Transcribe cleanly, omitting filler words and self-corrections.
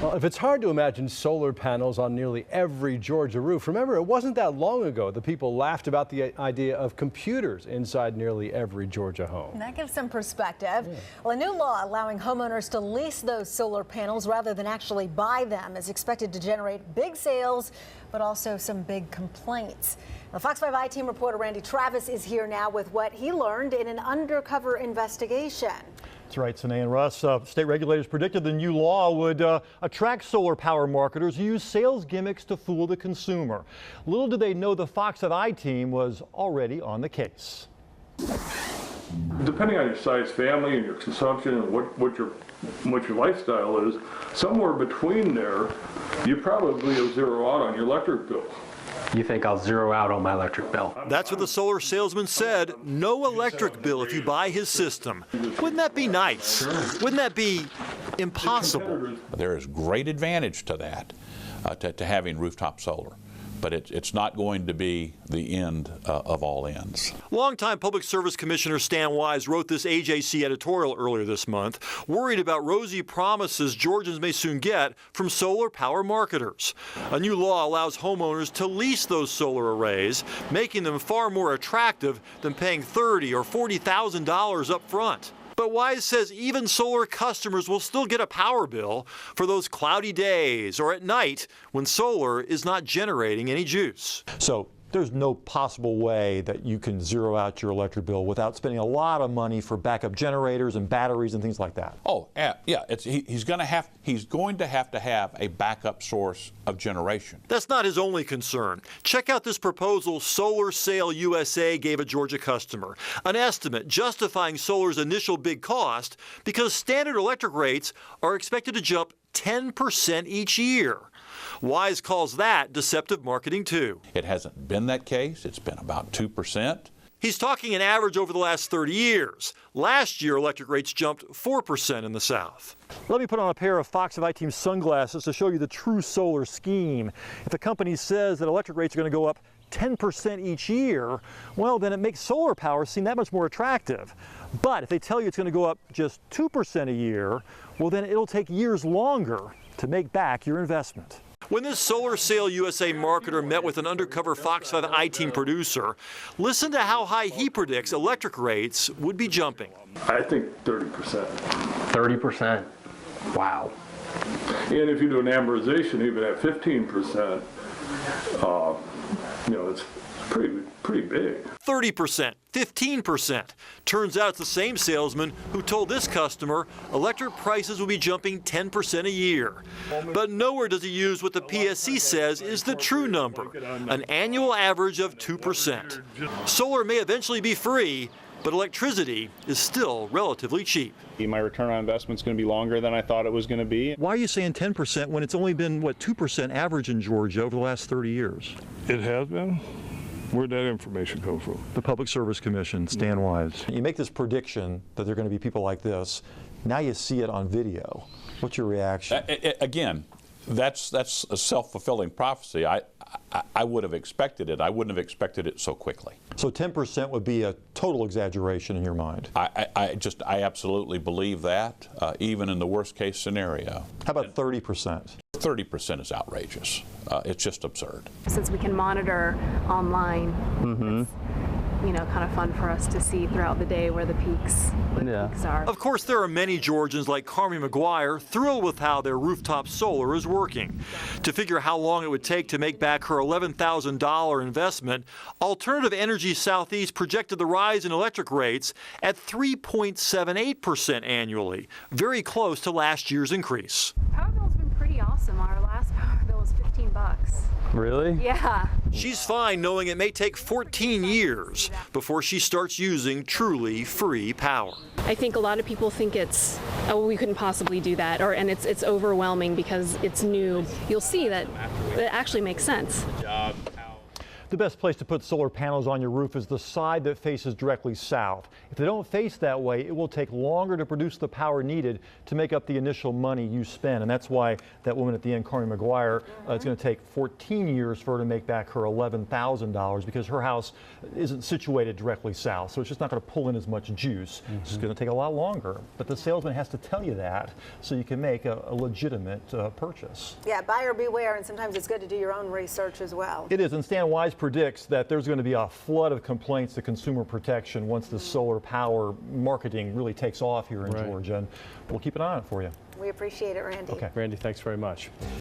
Well, if it's hard to imagine solar panels on nearly every Georgia roof, remember it wasn't that long ago that people laughed about the idea of computers inside nearly every Georgia home. And that gives some perspective. Yeah. Well, a new law allowing homeowners to lease those solar panels rather than actually buy them is expected to generate big sales, but also some big complaints. Now, Fox 5 I-Team reporter Randy Travis is here now with what he learned in an undercover investigation. That's right, Sine and Russ. State regulators predicted the new law would attract solar power marketers who use sales gimmicks to fool the consumer. Little did they know the Fox 5 I-Team was already on the case. Depending on your size family and your consumption and what your lifestyle is, somewhere between there, you probably will zero out on your electric bill. You think I'll zero out on my electric bill? That's what the solar salesman said. No electric bill if you buy his system. Wouldn't that be nice? Wouldn't that be impossible? There is great advantage to that, to having rooftop solar. But it's not going to be the end of all ends. Longtime Public Service Commissioner Stan Wise wrote this AJC editorial earlier this month, worried about rosy promises Georgians may soon get from solar power marketers. A new law allows homeowners to lease those solar arrays, making them far more attractive than paying $30,000 or $40,000 up front. But Wise says even solar customers will still get a power bill for those cloudy days or at night when solar is not generating any juice. So there's no possible way that you can zero out your electric bill without spending a lot of money for backup generators and batteries and things like that. Oh, yeah. He's going to have to have a backup source of generation. That's not his only concern. Check out this proposal Solar Sale USA gave a Georgia customer. An estimate justifying solar's initial big cost because standard electric rates are expected to jump 10% each year. Wise calls that deceptive marketing too. It hasn't been that case. It's been about 2%. He's talking an average over the last 30 years. Last year, electric rates jumped 4% in the South. Let me put on a pair of Fox 5 I-Team sunglasses to show you the true solar scheme. If the company says that electric rates are going to go up 10% each year, well, then it makes solar power seem that much more attractive. But if they tell you it's going to go up just 2% a year, well, then it'll take years longer to make back your investment. When this Solar Sale USA marketer met with an undercover Fox 5 I-Team producer, listen to how high he predicts electric rates would be jumping. I think 30%. 30%? Wow. And if you do an amortization, even at 15%, it's pretty big. 30%, 15%. Turns out it's the same salesman who told this customer electric prices will be jumping 10% a year. But nowhere does he use what the PSC says is the true number, an annual average of 2%. Solar may eventually be free, but electricity is still relatively cheap. My return on investment is going to be longer than I thought it was going to be. Why are you saying 10% when it's only been, 2% average in Georgia over the last 30 years? It has been? Where'd that information come from? The Public Service Commission, Stan Wise. You make this prediction that there are going to be people like this. Now you see it on video. What's your reaction? Again, that's a self-fulfilling prophecy. I would have expected it. I wouldn't have expected it so quickly. So 10% would be a total exaggeration in your mind? I absolutely believe that, even in the worst case scenario. How about 30%? 30% is outrageous. It's just absurd. Since we can monitor online, it's, kind of fun for us to see throughout the day where the peaks are. Of course, there are many Georgians like Carmi McGuire thrilled with how their rooftop solar is working. To figure how long it would take to make back her $11,000 investment, Alternative Energy Southeast projected the rise in electric rates at 3.78% annually, very close to last year's increase. Power bill's been pretty awesome. Our last power bill was $15. Really? Yeah. She's fine knowing it may take 14 years before she starts using truly free power. I think a lot of people think it's, we couldn't possibly do that, and it's overwhelming because it's new. You'll see that it actually makes sense. The best place to put solar panels on your roof is the side that faces directly south. If they don't face that way, it will take longer to produce the power needed to make up the initial money you spend. And that's why that woman at the end, Carney McGuire, it's going to take 14 years for her to make back her $11,000 because her house isn't situated directly south. So it's just not going to pull in as much juice. It's going to take a lot longer. But the salesman has to tell you that so you can make a legitimate purchase. Yeah, buyer beware, and sometimes it's good to do your own research as well. It is, and Stan Wise predicts that there's going to be a flood of complaints to consumer protection once the solar power marketing really takes off here in Georgia. And we'll keep an eye on it for you. We appreciate it, Randy. Okay, Randy, thanks very much.